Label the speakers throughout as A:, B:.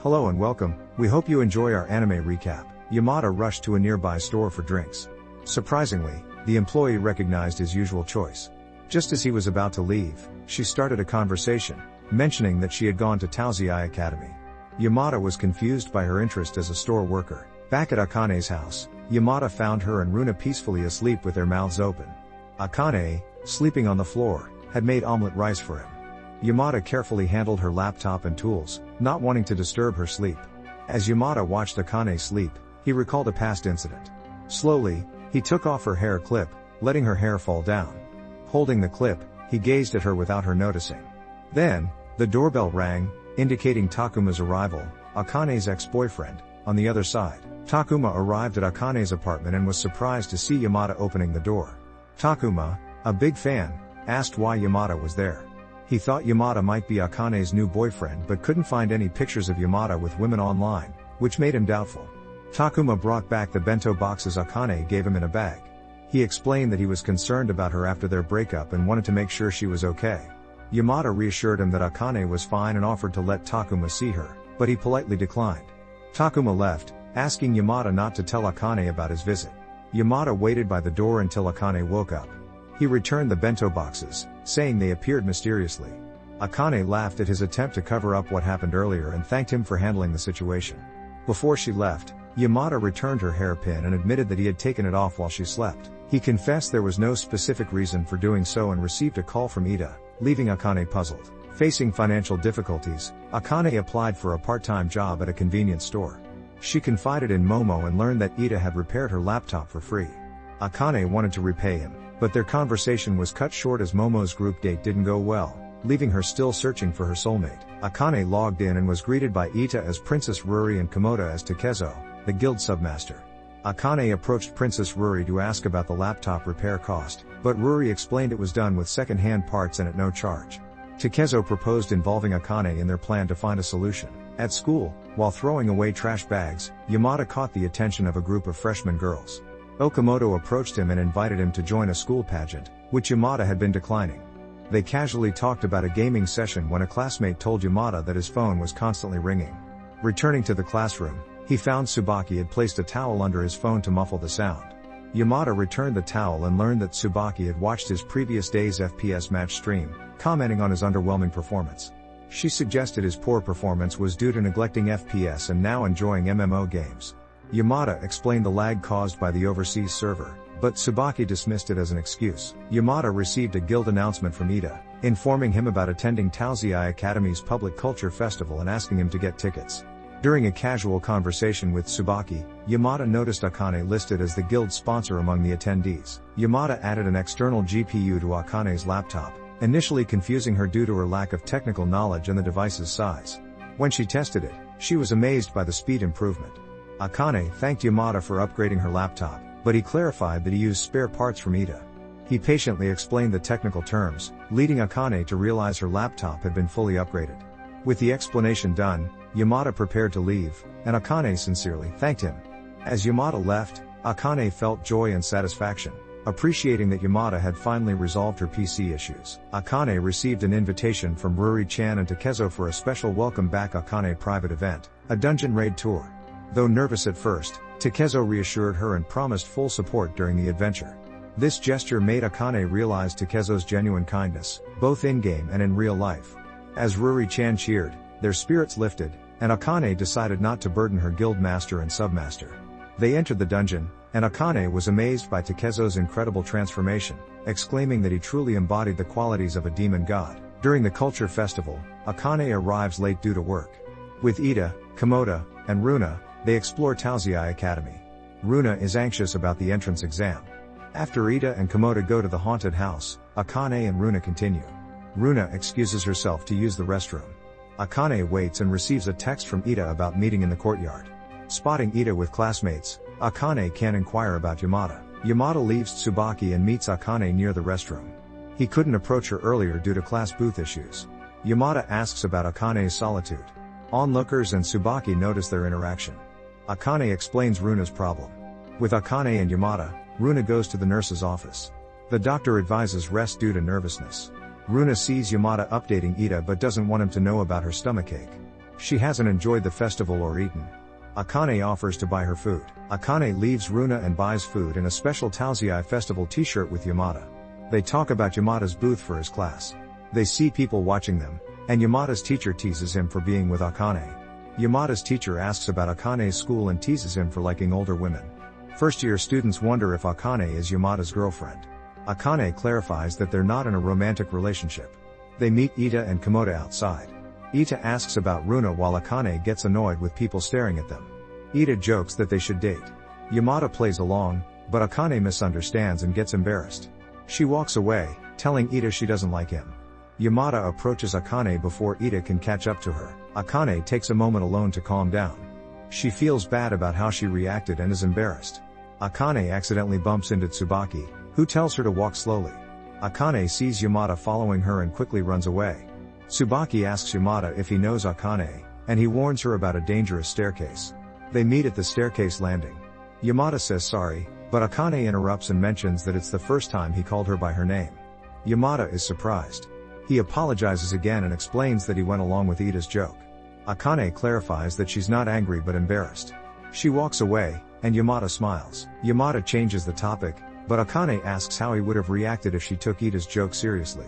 A: Hello and welcome, we hope you enjoy our anime recap. Yamada rushed to a nearby store for drinks. Surprisingly, the employee recognized his usual choice. Just as he was about to leave, she started a conversation, mentioning that she had gone to Taozai Academy. Yamada was confused by her interest as a store worker. Back at Akane's house, Yamada found her and Runa peacefully asleep with their mouths open. Akane, sleeping on the floor, had made omelette rice for him. Yamada carefully handled her laptop and tools, not wanting to disturb her sleep. As Yamada watched Akane sleep, he recalled a past incident. Slowly, he took off her hair clip, letting her hair fall down. Holding the clip, he gazed at her without her noticing. Then, the doorbell rang, indicating Takuma's arrival, Akane's ex-boyfriend. On the other side, Takuma arrived at Akane's apartment and was surprised to see Yamada opening the door. Takuma, a big fan, asked why Yamada was there. He thought Yamada might be Akane's new boyfriend but couldn't find any pictures of Yamada with women online, which made him doubtful. Takuma brought back the bento boxes Akane gave him in a bag. He explained that he was concerned about her after their breakup and wanted to make sure she was okay. Yamada reassured him that Akane was fine and offered to let Takuma see her, but he politely declined. Takuma left, asking Yamada not to tell Akane about his visit. Yamada waited by the door until Akane woke up. He returned the bento boxes, saying they appeared mysteriously. Akane laughed at his attempt to cover up what happened earlier and thanked him for handling the situation. Before she left, Yamada returned her hairpin and admitted that he had taken it off while she slept. He confessed there was no specific reason for doing so and received a call from Ida, leaving Akane puzzled. Facing financial difficulties, Akane applied for a part-time job at a convenience store. She confided in Momo and learned that Ida had repaired her laptop for free. Akane wanted to repay him, but their conversation was cut short as Momo's group date didn't go well, leaving her still searching for her soulmate. Akane logged in and was greeted by Ita as Princess Ruri and Komoda as Takezo, the guild submaster. Akane approached Princess Ruri to ask about the laptop repair cost, but Ruri explained it was done with second-hand parts and at no charge. Takezo proposed involving Akane in their plan to find a solution. At school, while throwing away trash bags, Yamada caught the attention of a group of freshman girls. Okamoto approached him and invited him to join a school pageant, which Yamada had been declining. They casually talked about a gaming session when a classmate told Yamada that his phone was constantly ringing. Returning to the classroom, he found Tsubaki had placed a towel under his phone to muffle the sound. Yamada returned the towel and learned that Tsubaki had watched his previous day's FPS match stream, commenting on his underwhelming performance. She suggested his poor performance was due to neglecting FPS and now enjoying MMO games. Yamada explained the lag caused by the overseas server, but Tsubaki dismissed it as an excuse. Yamada received a guild announcement from Ida, informing him about attending Taozai Academy's public culture festival and asking him to get tickets. During a casual conversation with Tsubaki, Yamada noticed Akane listed as the guild sponsor among the attendees. Yamada added an external GPU to Akane's laptop, initially confusing her due to her lack of technical knowledge and the device's size. When she tested it, she was amazed by the speed improvement. Akane thanked Yamada for upgrading her laptop, but he clarified that he used spare parts from Ida. He patiently explained the technical terms, leading Akane to realize her laptop had been fully upgraded. With the explanation done, Yamada prepared to leave, and Akane sincerely thanked him. As Yamada left, Akane felt joy and satisfaction, appreciating that Yamada had finally resolved her PC issues. Akane received an invitation from Ruri-chan and Takezo for a special welcome back Akane private event, a dungeon raid tour. Though nervous at first, Takezo reassured her and promised full support during the adventure. This gesture made Akane realize Takezo's genuine kindness, both in-game and in real life. As Ruri-chan cheered, their spirits lifted, and Akane decided not to burden her guild master and submaster. They entered the dungeon, and Akane was amazed by Takezo's incredible transformation, exclaiming that he truly embodied the qualities of a demon god. During the culture festival, Akane arrives late due to work. With Ida, Komoda, and Runa, they explore Taozai Academy. Runa is anxious about the entrance exam. After Ida and Komoda go to the haunted house, Akane and Runa continue. Runa excuses herself to use the restroom. Akane waits and receives a text from Ida about meeting in the courtyard. Spotting Ida with classmates, Akane can inquire about Yamada. Yamada leaves Tsubaki and meets Akane near the restroom. He couldn't approach her earlier due to class booth issues. Yamada asks about Akane's solitude. Onlookers and Tsubaki notice their interaction. Akane explains Runa's problem. With Akane and Yamada, Runa goes to the nurse's office. The doctor advises rest due to nervousness. Runa sees Yamada updating Ida but doesn't want him to know about her stomachache. She hasn't enjoyed the festival or eaten. Akane offers to buy her food. Akane leaves Runa and buys food and a special Taoziai festival t-shirt with Yamada. They talk about Yamada's booth for his class. They see people watching them, and Yamada's teacher teases him for being with Akane. Yamada's teacher asks about Akane's school and teases him for liking older women. First-year students wonder if Akane is Yamada's girlfriend. Akane clarifies that they're not in a romantic relationship. They meet Ita and Komoda outside. Ita asks about Runa while Akane gets annoyed with people staring at them. Ita jokes that they should date. Yamada plays along, but Akane misunderstands and gets embarrassed. She walks away, telling Ita she doesn't like him. Yamada approaches Akane before Ita can catch up to her. Akane takes a moment alone to calm down. She feels bad about how she reacted and is embarrassed. Akane accidentally bumps into Tsubaki, who tells her to walk slowly. Akane sees Yamada following her and quickly runs away. Tsubaki asks Yamada if he knows Akane, and he warns her about a dangerous staircase. They meet at the staircase landing. Yamada says sorry, but Akane interrupts and mentions that it's the first time he called her by her name. Yamada is surprised. He apologizes again and explains that he went along with Ita's joke. Akane clarifies that she's not angry but embarrassed. She walks away, and Yamada smiles. Yamada changes the topic, but Akane asks how he would have reacted if she took Ita's joke seriously.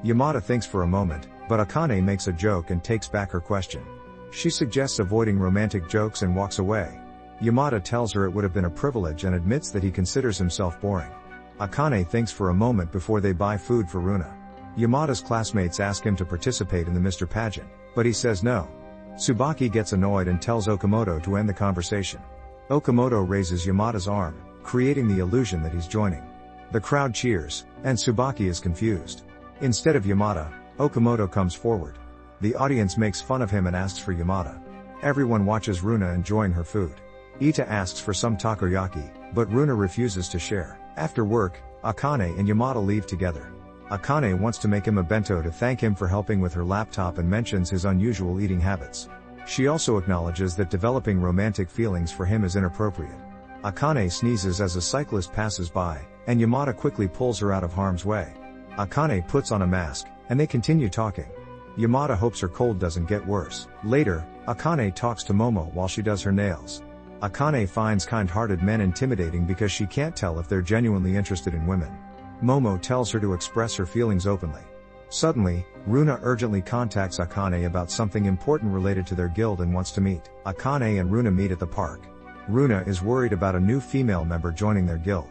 A: Yamada thinks for a moment, but Akane makes a joke and takes back her question. She suggests avoiding romantic jokes and walks away. Yamada tells her it would have been a privilege and admits that he considers himself boring. Akane thinks for a moment before they buy food for Runa. Yamada's classmates ask him to participate in the Mr. Pageant, but he says no. Tsubaki gets annoyed and tells Okamoto to end the conversation. Okamoto raises Yamada's arm, creating the illusion that he's joining. The crowd cheers, and Tsubaki is confused. Instead of Yamada, Okamoto comes forward. The audience makes fun of him and asks for Yamada. Everyone watches Runa enjoying her food. Ita asks for some takoyaki, but Runa refuses to share. After work, Akane and Yamada leave together. Akane wants to make him a bento to thank him for helping with her laptop and mentions his unusual eating habits. She also acknowledges that developing romantic feelings for him is inappropriate. Akane sneezes as a cyclist passes by, and Yamada quickly pulls her out of harm's way. Akane puts on a mask, and they continue talking. Yamada hopes her cold doesn't get worse. Later, Akane talks to Momo while she does her nails. Akane finds kind-hearted men intimidating because she can't tell if they're genuinely interested in women. Momo tells her to express her feelings openly. Suddenly, Runa urgently contacts Akane about something important related to their guild and wants to meet. Akane and Runa meet at the park. Runa is worried about a new female member joining their guild.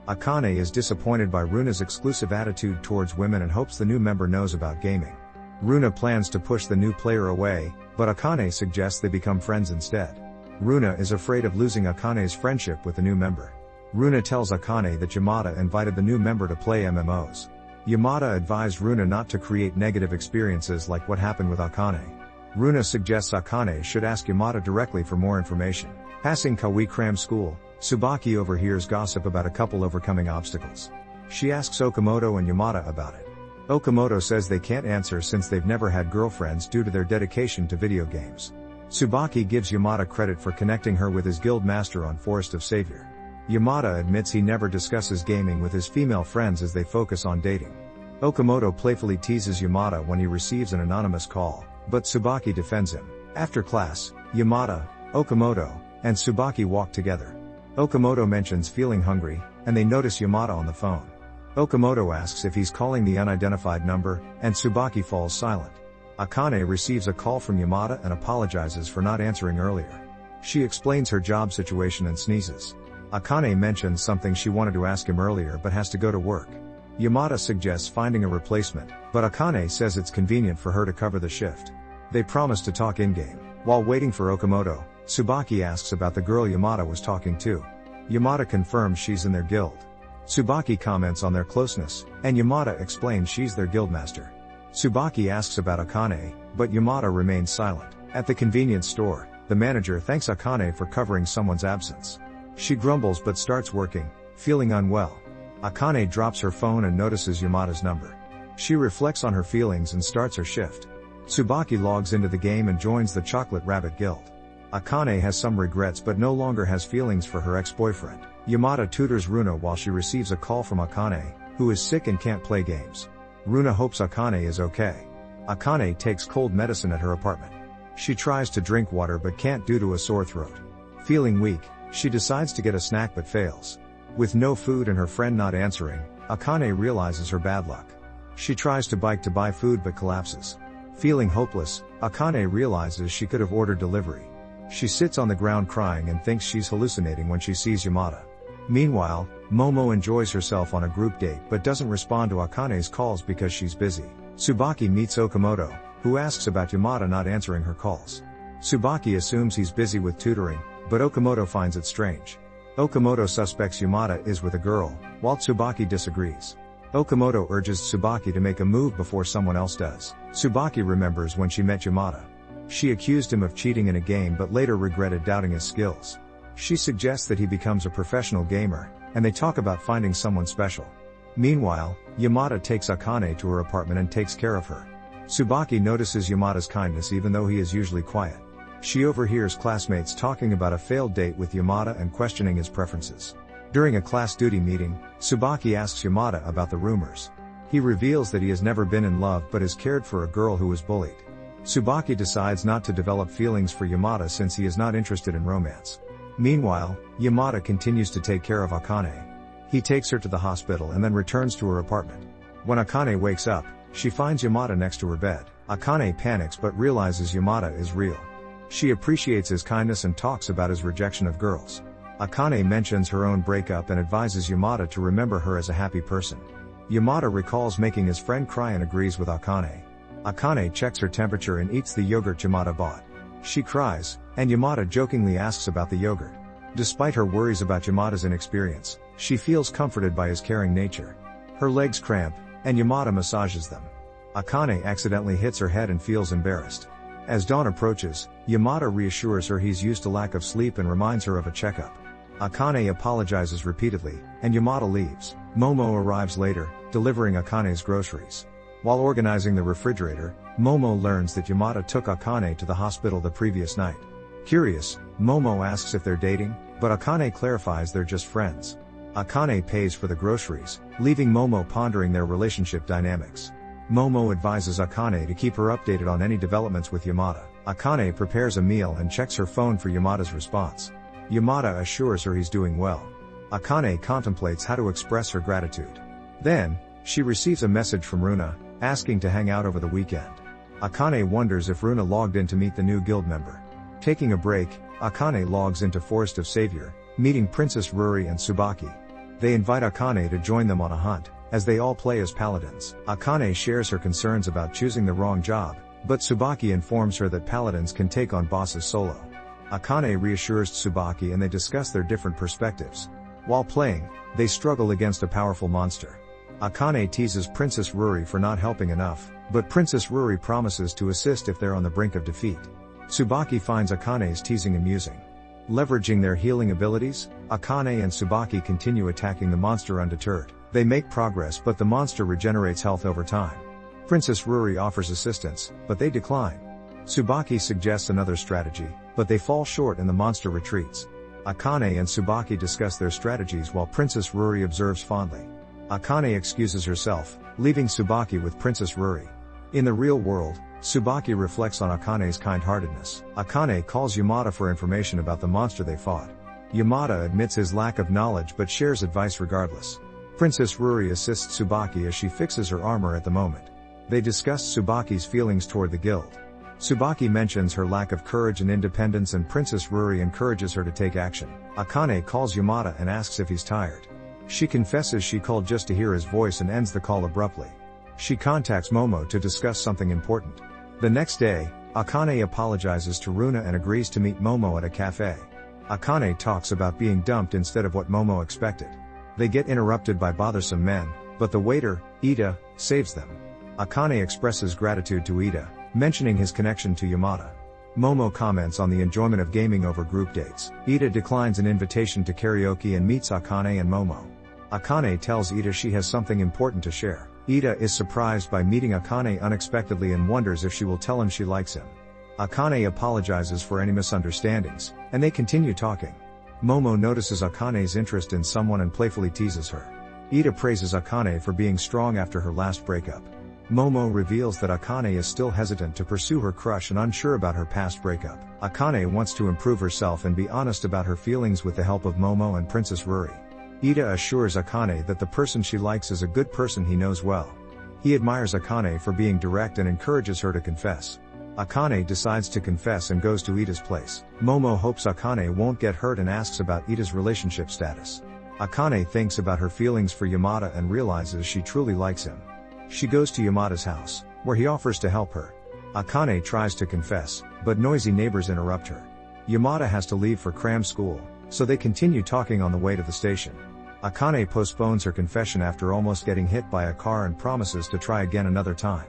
A: Akane is disappointed by Runa's exclusive attitude towards women and hopes the new member knows about gaming. Runa plans to push the new player away, but Akane suggests they become friends instead. Runa is afraid of losing Akane's friendship with the new member. Runa tells Akane that Yamada invited the new member to play MMOs. Yamada advised Runa not to create negative experiences like what happened with Akane. Runa suggests Akane should ask Yamada directly for more information. Passing Kawi Cram School, Tsubaki overhears gossip about a couple overcoming obstacles. She asks Okamoto and Yamada about it. Okamoto says they can't answer since they've never had girlfriends due to their dedication to video games. Tsubaki gives Yamada credit for connecting her with his guild master on Forest of Savior. Yamada admits he never discusses gaming with his female friends as they focus on dating. Okamoto playfully teases Yamada when he receives an anonymous call, but Tsubaki defends him. After class, Yamada, Okamoto, and Tsubaki walk together. Okamoto mentions feeling hungry, and they notice Yamada on the phone. Okamoto asks if he's calling the unidentified number, and Tsubaki falls silent. Akane receives a call from Yamada and apologizes for not answering earlier. She explains her job situation and sneezes. Akane mentions something she wanted to ask him earlier but has to go to work. Yamada suggests finding a replacement, but Akane says it's convenient for her to cover the shift. They promise to talk in-game. While waiting for Okamoto, Tsubaki asks about the girl Yamada was talking to. Yamada confirms she's in their guild. Tsubaki comments on their closeness, and Yamada explains she's their guildmaster. Tsubaki asks about Akane, but Yamada remains silent. At the convenience store, the manager thanks Akane for covering someone's absence. She grumbles but starts working, feeling unwell. Akane drops her phone and notices Yamada's number. She reflects on her feelings and starts her shift. Tsubaki logs into the game and joins the Chocolate Rabbit Guild. Akane has some regrets but no longer has feelings for her ex-boyfriend. Yamada tutors Runa while she receives a call from Akane, who is sick and can't play games. Runa hopes Akane is okay. Akane takes cold medicine at her apartment. She tries to drink water but can't due to a sore throat. Feeling weak, she decides to get a snack but fails. With no food and her friend not answering, Akane realizes her bad luck. She tries to bike to buy food but collapses. Feeling hopeless, Akane realizes she could have ordered delivery. She sits on the ground crying and thinks she's hallucinating when she sees Yamada. Meanwhile, Momo enjoys herself on a group date but doesn't respond to Akane's calls because she's busy. Tsubaki meets Okamoto, who asks about Yamada not answering her calls. Tsubaki assumes he's busy with tutoring, but Okamoto finds it strange. Okamoto suspects Yamada is with a girl, while Tsubaki disagrees. Okamoto urges Tsubaki to make a move before someone else does. Tsubaki remembers when she met Yamada. She accused him of cheating in a game but later regretted doubting his skills. She suggests that he becomes a professional gamer, and they talk about finding someone special. Meanwhile, Yamada takes Akane to her apartment and takes care of her. Tsubaki notices Yamada's kindness even though he is usually quiet. She overhears classmates talking about a failed date with Yamada and questioning his preferences. During a class duty meeting, Tsubaki asks Yamada about the rumors. He reveals that he has never been in love but has cared for a girl who was bullied. Tsubaki decides not to develop feelings for Yamada since he is not interested in romance. Meanwhile, Yamada continues to take care of Akane. He takes her to the hospital and then returns to her apartment. When Akane wakes up, she finds Yamada next to her bed. Akane panics but realizes Yamada is real. She appreciates his kindness and talks about his rejection of girls. Akane mentions her own breakup and advises Yamada to remember her as a happy person. Yamada recalls making his friend cry and agrees with Akane. Akane checks her temperature and eats the yogurt Yamada bought. She cries, and Yamada jokingly asks about the yogurt. Despite her worries about Yamada's inexperience, she feels comforted by his caring nature. Her legs cramp, and Yamada massages them. Akane accidentally hits her head and feels embarrassed. As dawn approaches, Yamada reassures her he's used to lack of sleep and reminds her of a checkup. Akane apologizes repeatedly, and Yamada leaves. Momo arrives later, delivering Akane's groceries. While organizing the refrigerator, Momo learns that Yamada took Akane to the hospital the previous night. Curious, Momo asks if they're dating, but Akane clarifies they're just friends. Akane pays for the groceries, leaving Momo pondering their relationship dynamics. Momo advises Akane to keep her updated on any developments with Yamada. Akane prepares a meal and checks her phone for Yamada's response. Yamada assures her he's doing well. Akane contemplates how to express her gratitude. Then, she receives a message from Runa, asking to hang out over the weekend. Akane wonders if Runa logged in to meet the new guild member. Taking a break, Akane logs into Forest of Savior, meeting Princess Ruri and Tsubaki. They invite Akane to join them on a hunt, as they all play as paladins. Akane shares her concerns about choosing the wrong job, but Tsubaki informs her that paladins can take on bosses solo. Akane reassures Tsubaki and they discuss their different perspectives. While playing, they struggle against a powerful monster. Akane teases Princess Ruri for not helping enough, but Princess Ruri promises to assist if they're on the brink of defeat. Tsubaki finds Akane's teasing amusing. Leveraging their healing abilities, Akane and Tsubaki continue attacking the monster undeterred. They make progress but the monster regenerates health over time. Princess Ruri offers assistance, but they decline. Tsubaki suggests another strategy, but they fall short and the monster retreats. Akane and Tsubaki discuss their strategies while Princess Ruri observes fondly. Akane excuses herself, leaving Tsubaki with Princess Ruri. In the real world, Tsubaki reflects on Akane's kind-heartedness. Akane calls Yamada for information about the monster they fought. Yamada admits his lack of knowledge but shares advice regardless. Princess Ruri assists Tsubaki as she fixes her armor at the moment. They discuss Tsubaki's feelings toward the guild. Tsubaki mentions her lack of courage and independence and Princess Ruri encourages her to take action. Akane calls Yamada and asks if he's tired. She confesses she called just to hear his voice and ends the call abruptly. She contacts Momo to discuss something important. The next day, Akane apologizes to Runa and agrees to meet Momo at a cafe. Akane talks about being dumped instead of what Momo expected. They get interrupted by bothersome men, but the waiter, Ida, saves them. Akane expresses gratitude to Ida, mentioning his connection to Yamada. Momo comments on the enjoyment of gaming over group dates. Ida declines an invitation to karaoke and meets Akane and Momo. Akane tells Ida she has something important to share. Ida is surprised by meeting Akane unexpectedly and wonders if she will tell him she likes him. Akane apologizes for any misunderstandings, and they continue talking. Momo notices Akane's interest in someone and playfully teases her. Ida praises Akane for being strong after her last breakup. Momo reveals that Akane is still hesitant to pursue her crush and unsure about her past breakup. Akane wants to improve herself and be honest about her feelings with the help of Momo and Princess Ruri. Ida assures Akane that the person she likes is a good person he knows well. He admires Akane for being direct and encourages her to confess. Akane decides to confess and goes to Ida's place. Momo hopes Akane won't get hurt and asks about Ida's relationship status. Akane thinks about her feelings for Yamada and realizes she truly likes him. She goes to Yamada's house, where he offers to help her. Akane tries to confess, but noisy neighbors interrupt her. Yamada has to leave for cram school, so they continue talking on the way to the station. Akane postpones her confession after almost getting hit by a car and promises to try again another time.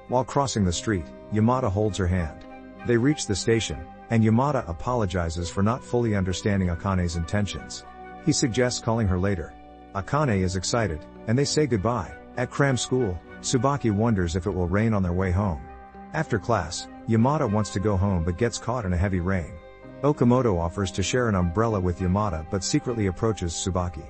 A: While crossing the street, Yamada holds her hand. They reach the station, and Yamada apologizes for not fully understanding Akane's intentions. He suggests calling her later. Akane is excited, and they say goodbye. At cram school, Tsubaki wonders if it will rain on their way home. After class, Yamada wants to go home but gets caught in a heavy rain. Okamoto offers to share an umbrella with Yamada but secretly approaches Tsubaki.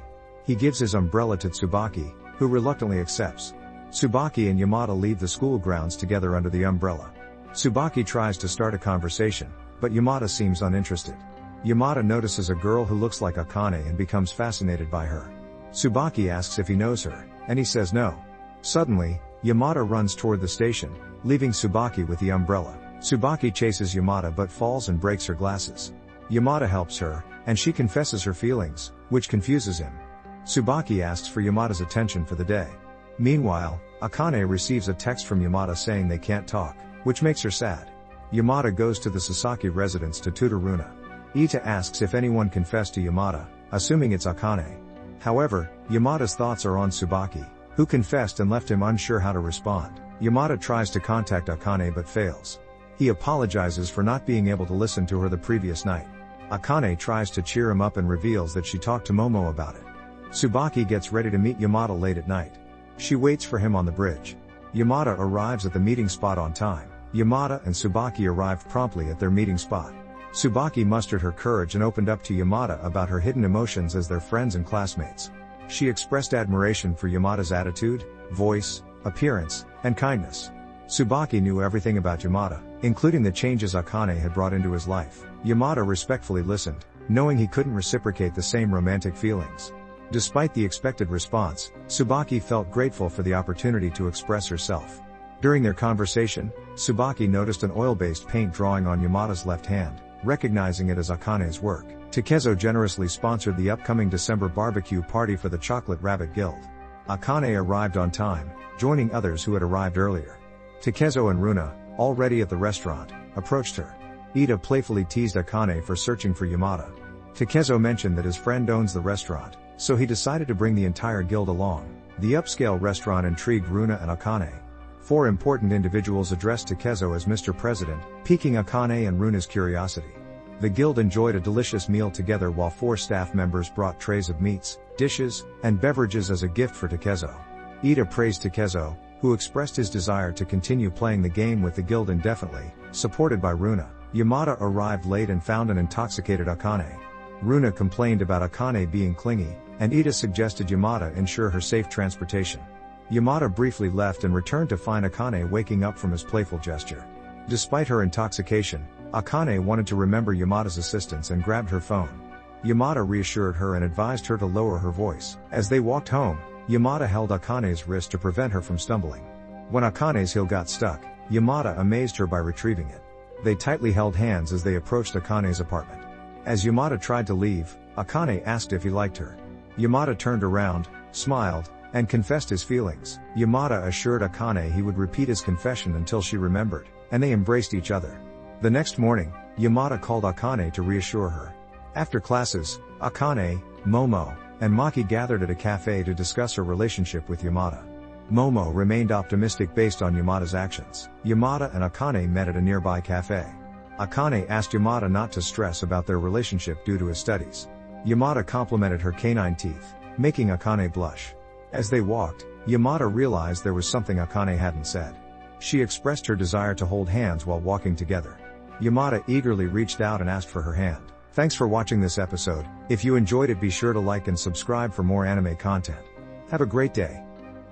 A: He gives his umbrella to Tsubaki, who reluctantly accepts. Tsubaki and Yamada leave the school grounds together under the umbrella. Tsubaki tries to start a conversation, but Yamada seems uninterested. Yamada notices a girl who looks like Akane and becomes fascinated by her. Tsubaki asks if he knows her, and he says no. Suddenly, Yamada runs toward the station, leaving Tsubaki with the umbrella. Tsubaki chases Yamada but falls and breaks her glasses. Yamada helps her, and she confesses her feelings, which confuses him. Tsubaki asks for Yamada's attention for the day. Meanwhile, Akane receives a text from Yamada saying they can't talk, which makes her sad. Yamada goes to the Sasaki residence to tutor Runa. Ita asks if anyone confessed to Yamada, assuming it's Akane. However, Yamada's thoughts are on Tsubaki, who confessed and left him unsure how to respond. Yamada tries to contact Akane but fails. He apologizes for not being able to listen to her the previous night. Akane tries to cheer him up and reveals that she talked to Momo about it. Tsubaki gets ready to meet Yamada late at night. She waits for him on the bridge. Yamada arrives at the meeting spot on time. Yamada and Tsubaki arrive promptly at their meeting spot. Tsubaki mustered her courage and opened up to Yamada about her hidden emotions as their friends and classmates. She expressed admiration for Yamada's attitude, voice, appearance, and kindness. Tsubaki knew everything about Yamada, including the changes Akane had brought into his life. Yamada respectfully listened, knowing he couldn't reciprocate the same romantic feelings. Despite the expected response, Tsubaki felt grateful for the opportunity to express herself. During their conversation, Tsubaki noticed an oil-based paint drawing on Yamada's left hand, recognizing it as Akane's work. Takezo generously sponsored the upcoming December barbecue party for the Chocolate Rabbit Guild. Akane arrived on time, joining others who had arrived earlier. Takezo and Runa, already at the restaurant, approached her. Ida playfully teased Akane for searching for Yamada. Takezo mentioned that his friend owns the restaurant, so he decided to bring the entire guild along. The upscale restaurant intrigued Runa and Akane. 4 important individuals addressed Takezo as Mr. President, piquing Akane and Runa's curiosity. The guild enjoyed a delicious meal together while 4 staff members brought trays of meats, dishes, and beverages as a gift for Takezo. Ida praised Takezo, who expressed his desire to continue playing the game with the guild indefinitely, supported by Runa. Yamada arrived late and found an intoxicated Akane. Runa complained about Akane being clingy, and Ida suggested Yamada ensure her safe transportation. Yamada briefly left and returned to find Akane waking up from his playful gesture. Despite her intoxication, Akane wanted to remember Yamada's assistance and grabbed her phone. Yamada reassured her and advised her to lower her voice. As they walked home, Yamada held Akane's wrist to prevent her from stumbling. When Akane's heel got stuck, Yamada amazed her by retrieving it. They tightly held hands as they approached Akane's apartment. As Yamada tried to leave, Akane asked if he liked her. Yamada turned around, smiled, and confessed his feelings. Yamada assured Akane he would repeat his confession until she remembered, and they embraced each other. The next morning, Yamada called Akane to reassure her. After classes, Akane, Momo, and Maki gathered at a cafe to discuss her relationship with Yamada. Momo remained optimistic based on Yamada's actions. Yamada and Akane met at a nearby cafe. Akane asked Yamada not to stress about their relationship due to his studies. Yamada complimented her canine teeth, making Akane blush. As they walked, Yamada realized there was something Akane hadn't said. She expressed her desire to hold hands while walking together. Yamada eagerly reached out and asked for her hand. Thanks for watching this episode. If you enjoyed it, be sure to like and subscribe for more anime content. Have a great day.